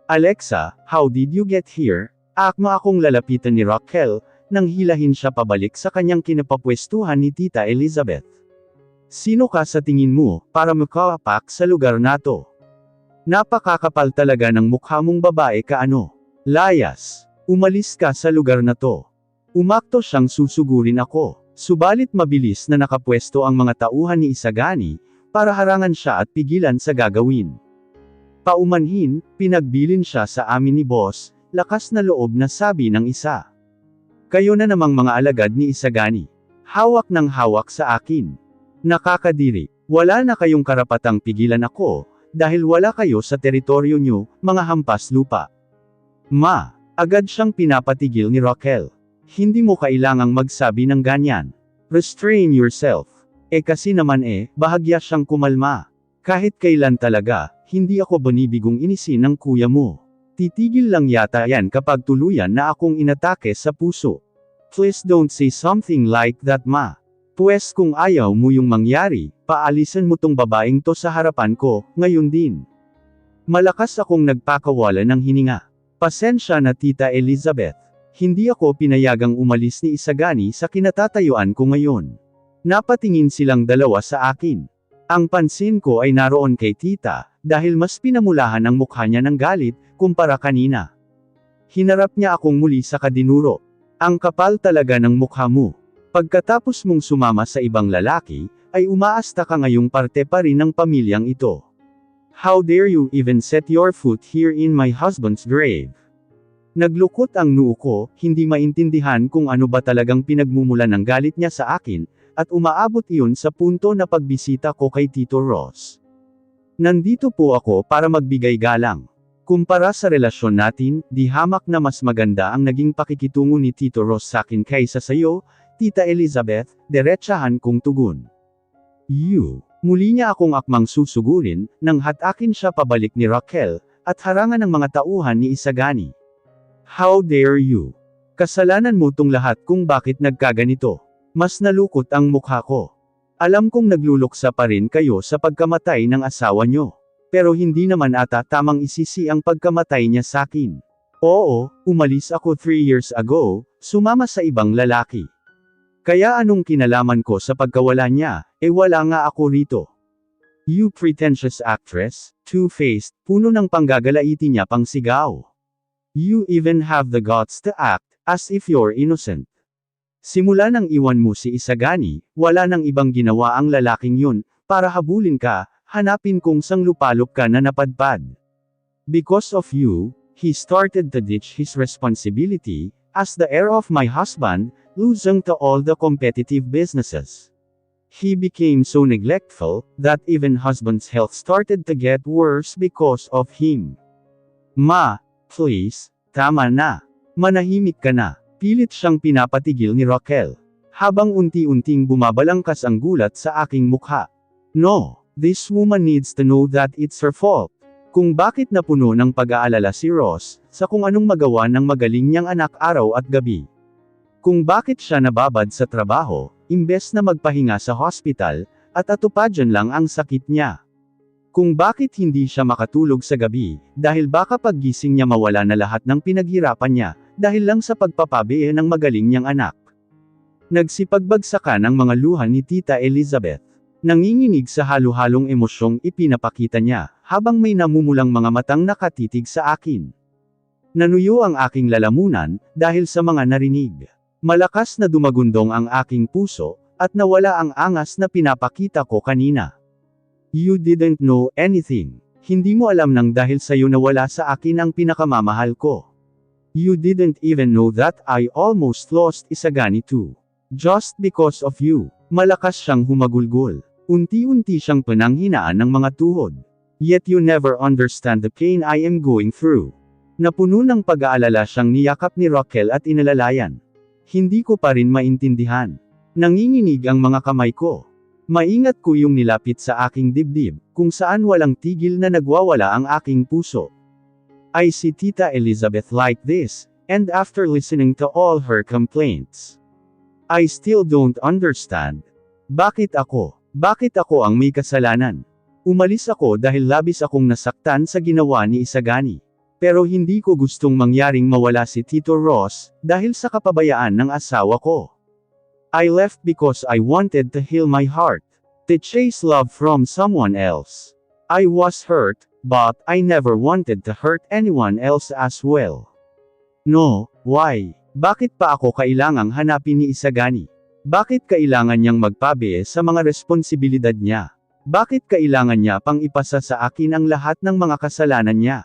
Alexa, how did you get here? Akma akong lalapitan ni Raquel, nang hilahin siya pabalik sa kanyang kinapapwestuhan ni Tita Elizabeth. Sino ka sa tingin mo, para makaapak sa lugar na to? Napakakapal talaga ng mukha mong babae ka ano? Layas! Umalis ka sa lugar na to. Umakto siyang susugurin ako. Subalit mabilis na nakapwesto ang mga tauhan ni Isagani, para harangan siya at pigilan sa gagawin. Paumanhin, pinagbilin siya sa amin ni boss, lakas na loob na sabi ng isa. Kayo na namang mga alagad ni Isagani. Hawak ng hawak sa akin. Nakakadiri. Wala na kayong karapatang pigilan ako, dahil wala kayo sa teritoryo nyo, mga hampas lupa. Ma, agad siyang pinapatigil ni Raquel. Hindi mo kailangang magsabi ng ganyan. Restrain yourself. Kasi naman bahagya siyang kumalma. Kahit kailan talaga, hindi ako binibigong inisin ng kuya mo. Titigil lang yata yan kapag tuluyan na akong inatake sa puso. Please don't say something like that, ma. Pwes kung ayaw mo yung mangyari, paalisan mo tong babaeng to sa harapan ko, ngayon din. Malakas akong nagpakawala ng hininga. Pasensya na Tita Elizabeth. Hindi ako pinayagang umalis ni Isagani sa kinatatayuan ko ngayon. Napatingin silang dalawa sa akin. Ang pansin ko ay naroon kay tita, dahil mas pinamulahan ang mukha niya ng galit, kumpara kanina. Hinarap niya akong muli sa kadinuro. Ang kapal talaga ng mukha mo. Pagkatapos mong sumama sa ibang lalaki, ay umaasta ka ngayong parte pa rin ng pamilyang ito. How dare you even set your foot here in my husband's grave? Naglukot ang noo ko, hindi maintindihan kung ano ba talagang pinagmumulan ng galit niya sa akin, at umaabot iyon sa punto na pagbisita ko kay Tito Ross. Nandito po ako para magbigay galang. Kumpara sa relasyon natin, di hamak na mas maganda ang naging pakikitungo ni Tito Ross sa akin kaysa sayo, Tita Elizabeth, diretsahan kong tugon. Muli niya akong akmang susugurin, nang hatakin siya pabalik ni Raquel, at harangan ng mga tauhan ni Isagani. How dare you? Kasalanan mo tong lahat kung bakit nagkaganito. Mas nalukot ang mukha ko. Alam kong nagluluksa pa rin kayo sa pagkamatay ng asawa nyo. Pero hindi naman ata tamang isisi ang pagkamatay niya sakin. Oo, umalis ako 3 years ago, sumama sa ibang lalaki. Kaya anong kinalaman ko sa pagkawala niya, wala nga ako rito. You pretentious actress, two-faced, puno ng panggagalaitin niya pang sigaw. You even have the guts to act, as if you're innocent. Simula nang iwan mo si Isagani, wala nang ibang ginawa ang lalaking yun, para habulin ka, hanapin kung sang lupalop ka na napadpad. Because of you, he started to ditch his responsibility, as the heir of my husband, losing to all the competitive businesses. He became so neglectful, that even husband's health started to get worse because of him. Ma, please, tama na. Manahimik ka na. Pilit siyang pinapatigil ni Raquel. Habang unti-unting bumabalangkas ang gulat sa aking mukha. No, this woman needs to know that it's her fault. Kung bakit napuno ng pag-aalala si Ross, sa kung anong magawa ng magaling niyang anak araw at gabi. Kung bakit siya nababad sa trabaho, imbes na magpahinga sa hospital, at atupadyan lang ang sakit niya. Kung bakit hindi siya makatulog sa gabi, dahil baka paggising niya mawala na lahat ng pinaghirapan niya, dahil lang sa pagpapabiye ng magaling niyang anak. Nagsipagbagsakan ang mga luha ni Tita Elizabeth. Nanginginig sa halo-halong emosyong ipinapakita niya, habang may namumulang mga matang nakatitig sa akin. Nanuyo ang aking lalamunan, dahil sa mga narinig. Malakas na dumagundong ang aking puso, at nawala ang angas na pinapakita ko kanina. You didn't know anything. Hindi mo alam nang dahil sa'yo nawala sa akin ang pinakamamahal ko. You didn't even know that I almost lost Isagani too. Just because of you. Malakas siyang humagulgol. Unti-unti siyang pinanghinaan ng mga tuhod. Yet you never understand the pain I am going through. Napuno ng pag-aalala siyang niyakap ni Raquel at inalalayan. Hindi ko pa rin maintindihan. Nanginginig ang mga kamay ko. Maingat ko yung nilapit sa aking dibdib, kung saan walang tigil na nagwawala ang aking puso. I see Tita Elizabeth like this, and after listening to all her complaints, I still don't understand. Bakit ako? Bakit ako ang may kasalanan? Umalis ako dahil labis akong nasaktan sa ginawa ni Isagani. Pero hindi ko gustong mangyaring mawala si Tito Ross, dahil sa kapabayaan ng asawa ko. I left because I wanted to heal my heart. To chase love from someone else. I was hurt, but I never wanted to hurt anyone else as well. No, why? Bakit pa ako kailangang hanapin ni Isagani? Bakit kailangan niyang magpabiye sa mga responsibilidad niya? Bakit kailangan niya pang ipasa sa akin ang lahat ng mga kasalanan niya?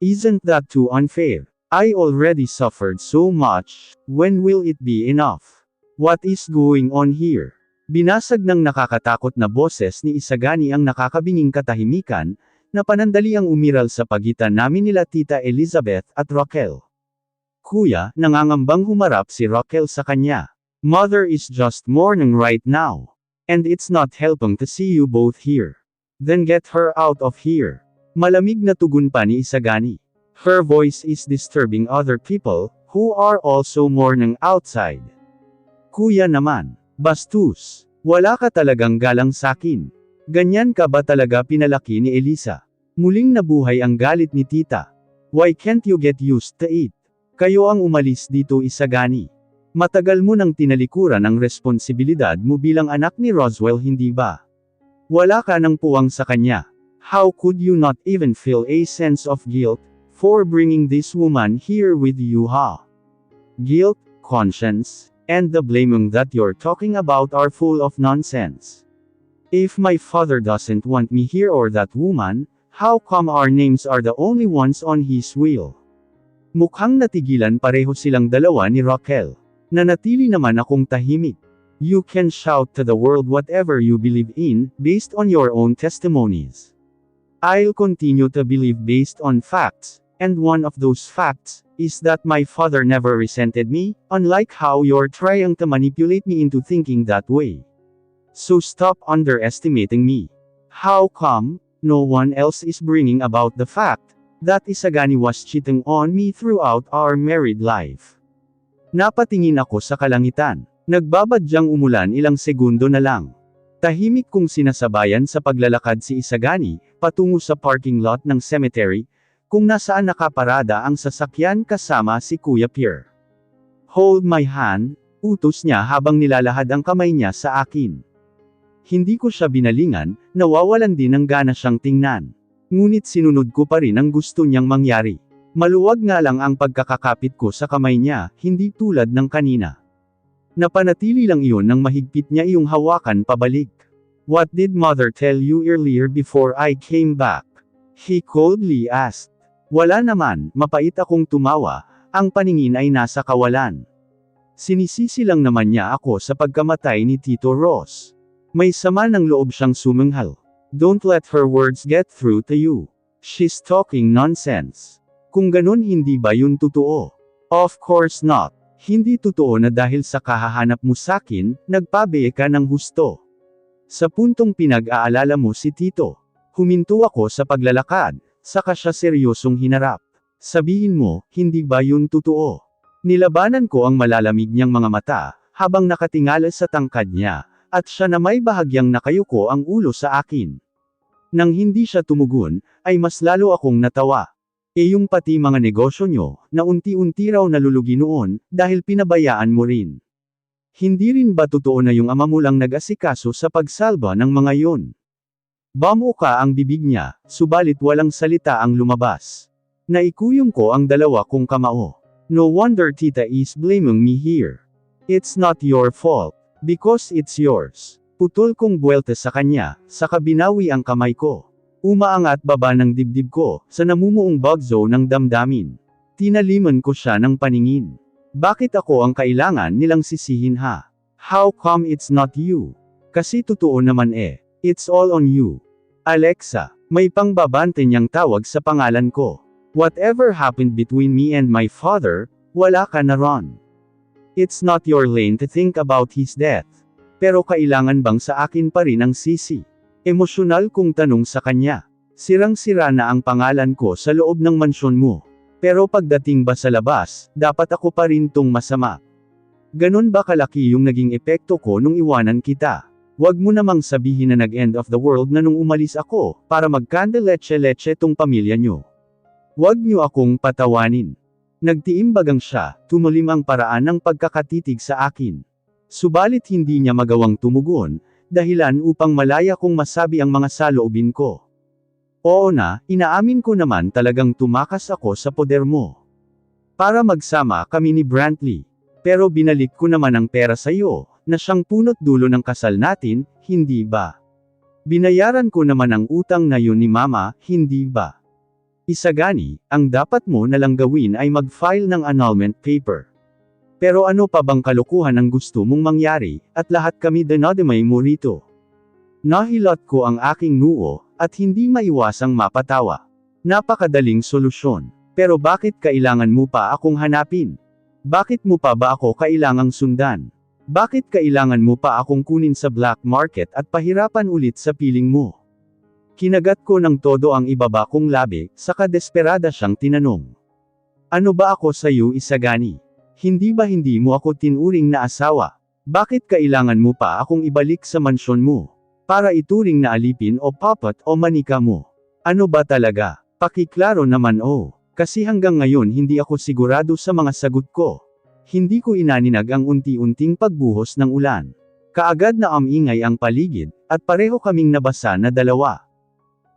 Isn't that too unfair? I already suffered so much. When will it be enough? What is going on here? Binasag ng nakakatakot na boses ni Isagani ang nakakabinging katahimikan, na panandaliang umiral sa pagitan namin nila Tita Elizabeth at Raquel. Kuya, nangangambang humarap si Raquel sa kanya. Mother is just mourning right now. And it's not helping to see you both here. Then get her out of here. Malamig na tugon pa ni Isagani. Her voice is disturbing other people, who are also mourning outside. Kuya naman, bastos. Wala ka talagang galang sakin. Ganyan ka ba talaga pinalaki ni Elisa? Muling nabuhay ang galit ni tita. Why can't you get used to it? Kayo ang umalis dito Isagani. Matagal mo nang tinalikuran ang responsibilidad mo bilang anak ni Roswell hindi ba? Wala ka nang puwang sa kanya. How could you not even feel a sense of guilt, for bringing this woman here with you Guilt, conscience, and the blaming that you're talking about are full of nonsense. If my father doesn't want me here or that woman, how come our names are the only ones on his will? Mukhang natigilan pareho silang dalawa ni Raquel. Nanatili naman akong tahimik. You can shout to the world whatever you believe in, based on your own testimonies. I'll continue to believe based on facts, and one of those facts is that my father never resented me, unlike how you're trying to manipulate me into thinking that way. So stop underestimating me. How come no one else is bringing about the fact that Isagani was cheating on me throughout our married life? Napatingin ako sa kalangitan. Nagbabadyang umulan ilang segundo na lang. Tahimik kong sinasabayan sa paglalakad si Isagani, patungo sa parking lot ng cemetery, kung nasaan nakaparada ang sasakyan kasama si Kuya Pierre. Hold my hand, utos niya habang nilalahad ang kamay niya sa akin. Hindi ko siya binalingan, nawawalan din ng gana siyang tingnan. Ngunit sinunod ko pa rin ang gusto niyang mangyari. Maluwag nga lang ang pagkakakapit ko sa kamay niya, hindi tulad ng kanina. Napanatili lang iyon nang mahigpit niya iyong hawakan pabalik. What did mother tell you earlier before I came back? He coldly asked. Wala naman, mapait akong tumawa, ang paningin ay nasa kawalan. Sinisisi lang naman niya ako sa pagkamatay ni Tito Ross. May sama ng loob siyang sumanghal. Don't let her words get through to you. She's talking nonsense. Kung ganun hindi ba yun totoo? Of course not. Hindi totoo na dahil sa kahahanap mo sakin, nagpabiye ka ng husto. Sa puntong pinag-aalala mo si Tito. Huminto ako sa paglalakad, saka siya seryosong hinarap. Sabihin mo, hindi ba yun totoo? Nilabanan ko ang malalamig niyang mga mata, habang nakatingala sa tangkad niya, at siya na may bahagyang nakayuko ang ulo sa akin. Nang hindi siya tumugon, ay mas lalo akong natawa. Yung pati mga negosyo nyo, na unti-unti raw nalulugi noon, dahil pinabayaan mo rin. Hindi rin ba totoo na yung ama mo lang nag-asikaso sa pagsalba ng mga yon? Bamuka ang bibig niya, subalit walang salita ang lumabas. Naikuyong ko ang dalawa kong kamao. No wonder tita is blaming me here. It's not your fault, because it's yours. Putol kong buwelta sa kanya, saka binawi ang kamay ko. Umaangat baba ng dibdib ko, sa namumuong bagzo ng damdamin. Tinaliman ko siya ng paningin. Bakit ako ang kailangan nilang sisihin ha? How come it's not you? Kasi totoo naman eh. It's all on you. Alexa, may pangbabante niyang tawag sa pangalan ko. Whatever happened between me and my father, wala ka na ron. It's not your lane to think about his death. Pero kailangan bang sa akin pa rin ang sisi? Emosyonal kong tanong sa kanya. Sirang-sira na ang pangalan ko sa loob ng mansyon mo. Pero pagdating ba sa labas, dapat ako pa rin tong masama. Ganon ba kalaki yung naging epekto ko nung iwanan kita? Wag mo namang sabihin na nag-end of the world na nung umalis ako, para magkanda leche-leche tong pamilya nyo. Huwag niyo akong patawanin. Nagtiimbagang siya, tumalim ang paraan ng pagkakatitig sa akin. Subalit hindi niya magawang tumugon, dahilan upang malaya kong masabi ang mga saloobin ko. Oo na, inaamin ko naman talagang tumakas ako sa poder mo. Para magsama kami ni Brantley. Pero binalik ko naman ang pera sa iyo, na siyang punot dulo ng kasal natin, hindi ba? Binayaran ko naman ang utang na yun ni Mama, hindi ba? Isagani, ang dapat mo nalang gawin ay mag-file ng annulment paper. Pero ano pa bang kalokohan ang gusto mong mangyari, at lahat kami dinadamay mo rito? Nahilot ko ang aking noo, at hindi maiwasang mapatawa. Napakadaling solusyon. Pero bakit kailangan mo pa akong hanapin? Bakit mo pa ba ako kailangang sundan? Bakit kailangan mo pa akong kunin sa black market at pahirapan ulit sa piling mo? Kinagat ko ng todo ang ibaba kong labi, saka desperada siyang tinanong. Ano ba ako sa iyo, Isagani? Hindi ba hindi mo ako tinuring na asawa? Bakit kailangan mo pa akong ibalik sa mansyon mo? Para ituring na alipin o puppet o manika mo? Ano ba talaga? Pakiklaro naman oh. Kasi hanggang ngayon hindi ako sigurado sa mga sagot ko. Hindi ko inaninag ang unti-unting pagbuhos ng ulan. Kaagad na amingay ang paligid, at pareho kaming nabasa na dalawa.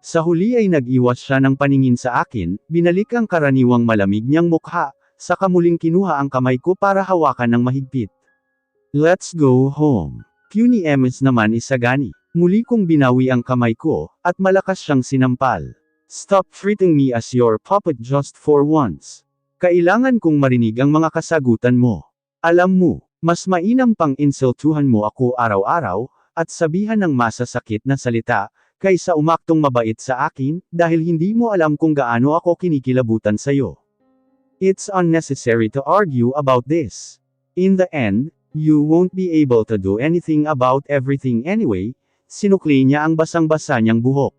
Sa huli ay nag-iwas siya ng paningin sa akin, binalik ang karaniwang malamig niyang mukha, saka muling kinuha ang kamay ko para hawakan ng mahigpit. Let's go home. Puny Ms naman, Isagani. Muli kong binawi ang kamay ko, at malakas siyang sinampal. Stop treating me as your puppet just for once. Kailangan kong marinig ang mga kasagutan mo. Alam mo, mas mainam pang insultuhan mo ako araw-araw, at sabihan ng masasakit na salita, kaysa umaktong mabait sa akin, dahil hindi mo alam kung gaano ako kinikilabutan sa'yo. It's unnecessary to argue about this. In the end, you won't be able to do anything about everything anyway. Sinukli niya ang basang-basa niyang buhok.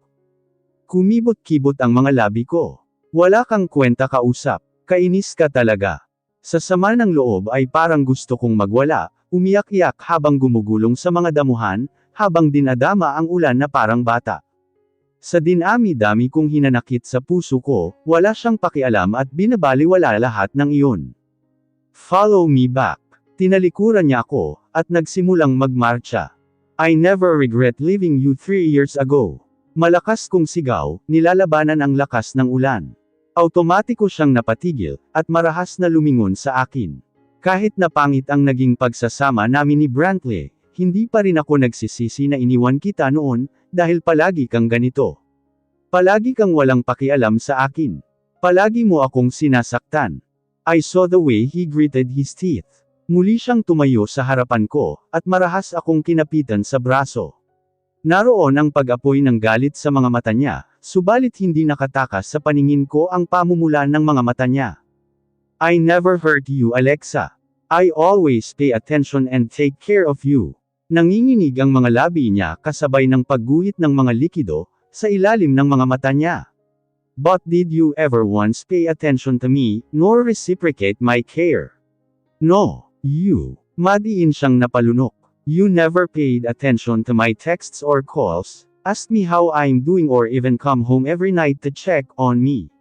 Kumibot-kibot ang mga labi ko. Wala kang kwenta kausap. Kainis ka talaga. Sa sama ng loob ay parang gusto kong magwala, umiyak-iyak habang gumugulong sa mga damuhan, habang dinadama ang ulan na parang bata. Sa dinami-dami kong hinanakit sa puso ko, wala siyang pakialam at binabaliwala lahat ng iyon. Follow me back. Tinalikuran niya ako, at nagsimulang magmarcha. I never regret leaving you 3 years ago. Malakas kong sigaw, nilalabanan ang lakas ng ulan. Automatiko siyang napatigil, at marahas na lumingon sa akin. Kahit na pangit ang naging pagsasama namin ni Brantley, hindi pa rin ako nagsisisi na iniwan kita noon, dahil palagi kang ganito. Palagi kang walang pakialam sa akin. Palagi mo akong sinasaktan. I saw the way he gritted his teeth. Muli siyang tumayo sa harapan ko, at marahas akong kinapitan sa braso. Naroon ang pag-apoy ng galit sa mga mata niya, subalit hindi nakatakas sa paningin ko ang pamumulan ng mga mata niya. I never hurt you, Alexa. I always pay attention and take care of you. Nanginginig ang mga labi niya kasabay ng pagguhit ng mga likido, sa ilalim ng mga mata niya. But did you ever once pay attention to me, nor reciprocate my care? No, you. Madiin siyang napalunok. You never paid attention to my texts or calls, asked me how I'm doing or even come home every night to check on me.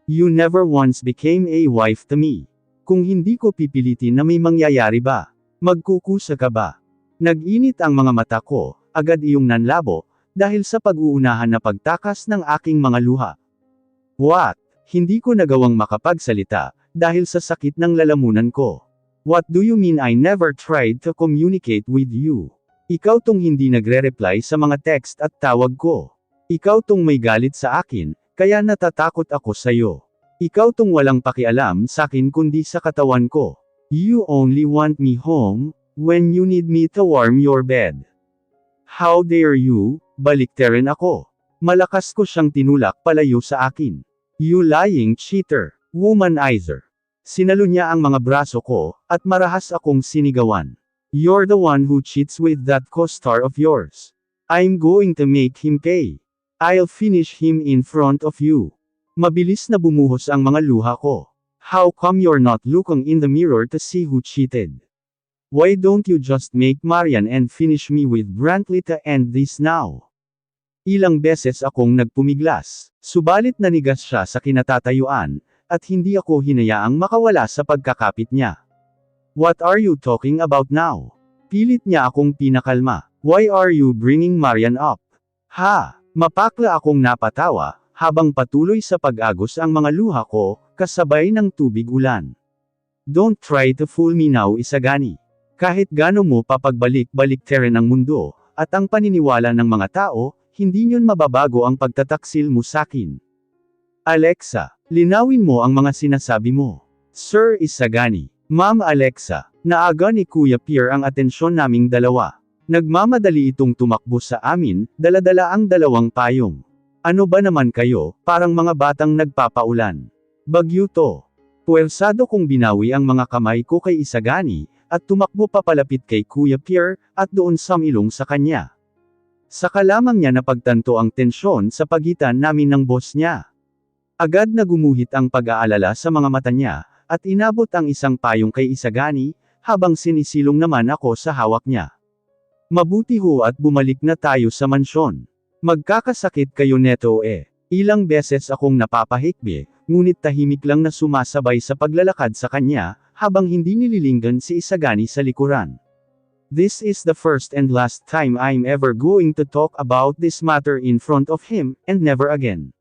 You never once became a wife to me. Kung hindi ko pipilitin na may mangyayari ba? Magkukusa ka ba? Nag-init ang mga mata ko, agad iyong nanlabo, dahil sa pag-uunahan na pagtakas ng aking mga luha. What? Hindi ko nagawang makapagsalita, dahil sa sakit ng lalamunan ko. What do you mean I never tried to communicate with you? Ikaw tong hindi nagre-reply sa mga text at tawag ko. Ikaw tong may galit sa akin, kaya natatakot ako sa'yo. Ikaw tong walang pakialam sa akin kundi sa katawan ko. You only want me home, when you need me to warm your bed. How dare you, baliktarin ako. Malakas ko siyang tinulak palayo sa akin. You lying cheater, womanizer. Sinalo niya ang mga braso ko, at marahas akong sinigawan. You're the one who cheats with that co-star of yours. I'm going to make him pay. I'll finish him in front of you. Mabilis na bumuhos ang mga luha ko. How come you're not looking in the mirror to see who cheated? Why don't you just make Marian and finish me with Brantley to end this now? Ilang beses akong nagpumiglas, subalit nanigas siya sa kinatatayuan, at hindi ako hinayaang makawala sa pagkakapit niya. What are you talking about now? Pilit niya akong pinakalma. Why are you bringing Marian up? Ha! Mapakla akong napatawa, habang patuloy sa pag-agos ang mga luha ko, kasabay ng tubig ulan. Don't try to fool me now, Isagani. Kahit gaano mo papagbalik-baliktarin ang mundo, at ang paniniwala ng mga tao, hindi niyon mababago ang pagtataksil mo sakin. Alexa, linawin mo ang mga sinasabi mo. Sir Isagani, Ma'am Alexa, naaga ni Kuya Pierre ang atensyon naming dalawa. Nagmamadali itong tumakbo sa amin, daladala ang dalawang payong. Ano ba naman kayo, parang mga batang nagpapaulan. Bagyo to. Puwersado kong binawi ang mga kamay ko kay Isagani, at tumakbo papalapit kay Kuya Pierre, at doon samilong sa kanya. Saka lamang niya napagtanto ang tensyon sa pagitan namin ng boss niya. Agad na gumuhit ang pag-aalala sa mga mata niya, at inabot ang isang payong kay Isagani, habang sinisilong naman ako sa hawak niya. Mabuti ho at bumalik na tayo sa mansyon. Magkakasakit kayo neto eh. Ilang beses akong napapahikbi, ngunit tahimik lang na sumasabay sa paglalakad sa kanya, habang hindi nililinggan si Isagani sa likuran. This is the first and last time I'm ever going to talk about this matter in front of him, and never again.